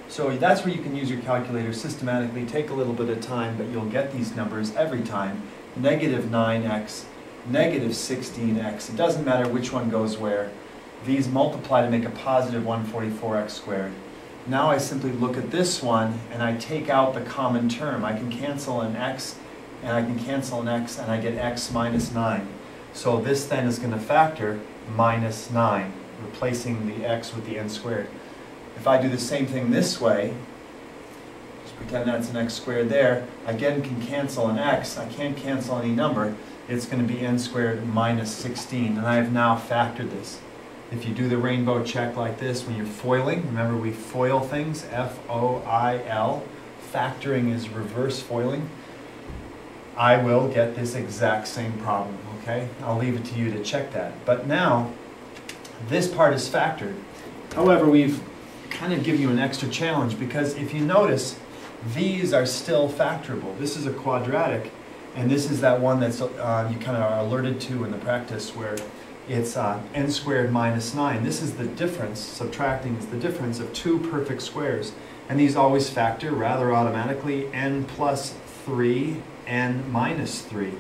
So that's where you can use your calculator systematically, take a little bit of time, but you'll get these numbers every time. Negative 9x, negative 16x, it doesn't matter which one goes where. These multiply to make a positive 144x squared. Now I simply look at this one and I take out the common term. I can cancel an x and I can cancel an x and I get x minus 9. So this then is going to factor minus 9, replacing the x with the n squared. If I do the same thing this way, just pretend that's an x squared there, again can cancel an x, I can't cancel any number, it's going to be n squared minus 16, and I have now factored this. If you do the rainbow check like this, when you're foiling, remember we foil things, F-O-I-L, factoring is reverse foiling, I will get this exact same problem, okay? I'll leave it to you to check that. But now, this part is factored. However, we've kind of given you an extra challenge because if you notice, these are still factorable. This is a quadratic, and this is that one that's you kind of are alerted to in the practice where it's n squared minus 9. This is the difference, subtracting is the difference of two perfect squares. And these always factor rather automatically, n plus 3, n minus 3.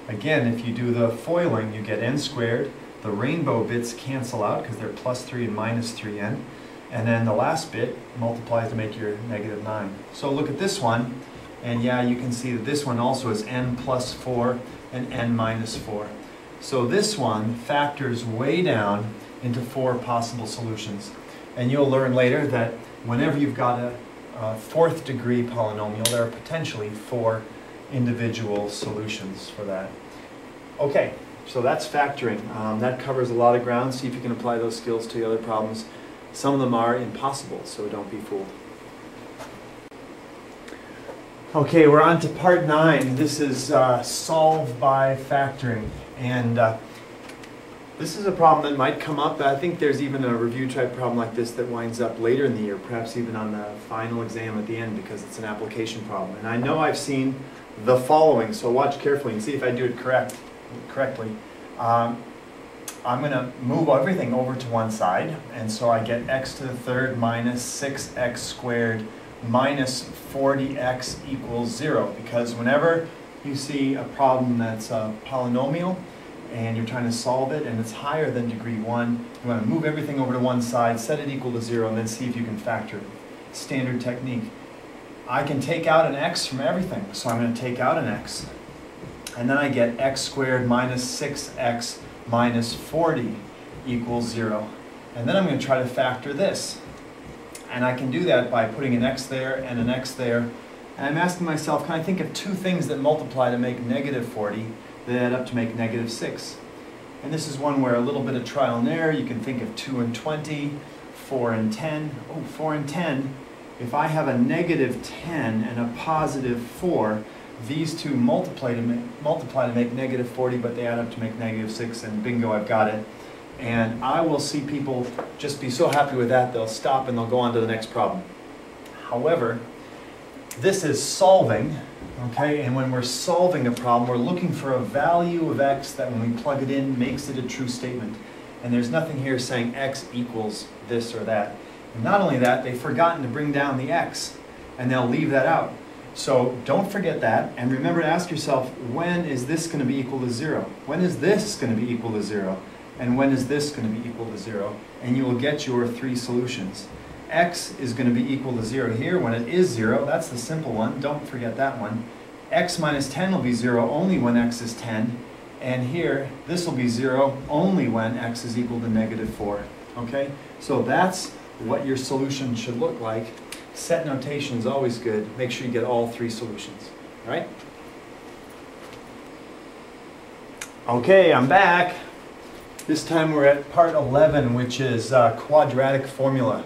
Again, if you do the foiling, you get n squared. The rainbow bits cancel out because they're plus 3 and minus 3n. And then the last bit multiplies to make your negative 9. So look at this one, and yeah, you can see that this one also is n plus 4 and n minus 4. So this one factors way down into 4 possible solutions. And you'll learn later that whenever you've got a fourth degree polynomial, there are potentially 4 individual solutions for that. Okay, so that's factoring. That covers a lot of ground. See if you can apply those skills to the other problems. Some of them are impossible, so don't be fooled. Okay, we're on to part 9. This is solve by factoring. And this is a problem that might come up. I think there's even a review type problem like this that winds up later in the year, perhaps even on the final exam at the end because it's an application problem. And I know I've seen the following, so watch carefully and see if I do it correctly. I'm going to move everything over to one side, and so I get x to the third minus 6x squared minus 40x equals 0, because whenever you see a problem that's a polynomial and you're trying to solve it and it's higher than degree 1, you want to move everything over to one side, set it equal to 0, and then see if you can factor it. Standard technique. I can take out an x from everything, so I'm going to take out an x, and then I get x squared minus 6x minus 40 equals 0. And then I'm going to try to factor this. And I can do that by putting an x there and an x there. And I'm asking myself, can I think of two things that multiply to make negative 40 that add up to make negative 6? And this is one where a little bit of trial and error. You can think of 2 and 20, 4 and 10. Oh, 4 and 10. If I have a negative 10 and a positive 4, these two multiply to make negative 40, but they add up to make negative 6, and bingo, I've got it. And I will see people just be so happy with that, they'll stop and they'll go on to the next problem. However, this is solving, okay? And when we're solving a problem, we're looking for a value of x that when we plug it in makes it a true statement. And there's nothing here saying x equals this or that. And not only that, they've forgotten to bring down the x, and they'll leave that out. So don't forget that, and remember to ask yourself, when is this going to be equal to 0? When is this going to be equal to 0? And when is this going to be equal to 0? And you will get your 3 solutions. X is going to be equal to 0 here. When it is 0, that's the simple one. Don't forget that one. X minus 10 will be 0 only when x is 10. And here, this will be 0 only when x is equal to negative 4. Okay? So that's what your solution should look like. Set notation is always good. Make sure you get all 3 solutions. All right? Okay, I'm back. This time we're at part 11, which is quadratic formula.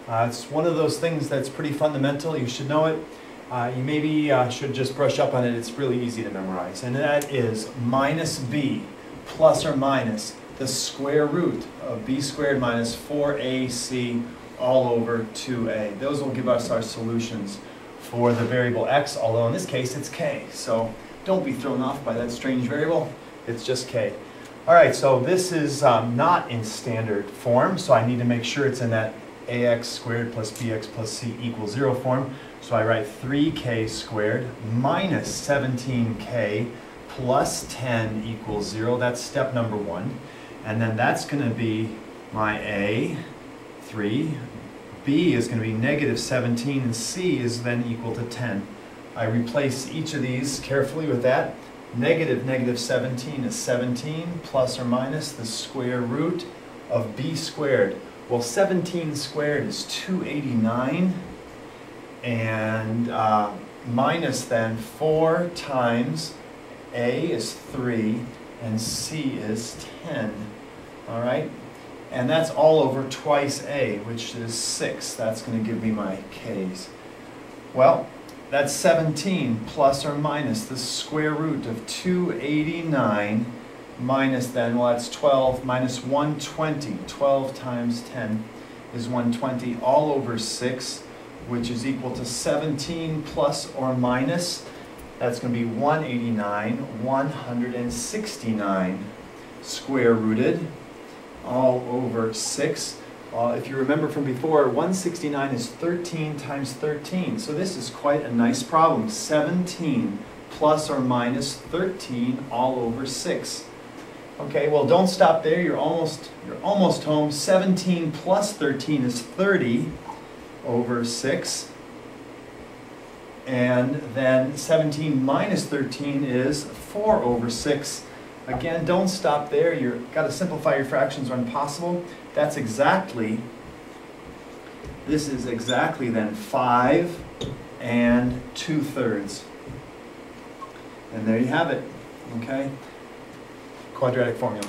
It's one of those things that's pretty fundamental. You should know it. You maybe should just brush up on it. It's really easy to memorize. And that is minus b plus or minus the square root of b squared minus 4ac all over 2a. Those will give us our solutions for the variable x, although in this case it's k. So don't be thrown off by that strange variable. It's just k. All right, so this is not in standard form, so I need to make sure it's in that ax squared plus bx plus c equals 0 form. So I write 3k squared minus 17k plus 10 equals 0. That's step number 1. And then that's going to be my a, 3. B is going to be negative 17, and c is then equal to 10. I replace each of these carefully with that. Negative 17 is 17 plus or minus the square root of b squared. Well, 17 squared is 289, and minus then 4 times a is 3 and c is 10. All right? And that's all over twice a, which is 6. That's going to give me my k's. Well, that's 17 plus or minus the square root of 289 minus then, well, that's 12 minus 120. 12 times 10 is 120 all over 6, which is equal to 17 plus or minus, that's going to be 169 square rooted all over 6. If you remember from before, 169 is 13 times 13. So this is quite a nice problem. 17 plus or minus 13 all over 6. Okay, well, don't stop there. You're almost home. 17 plus 13 is 30 over 6. And then 17 minus 13 is 4 over 6. Again, don't stop there. You've got to simplify your fractions when possible. This is exactly then 5 2/3. And there you have it, okay? Quadratic formula.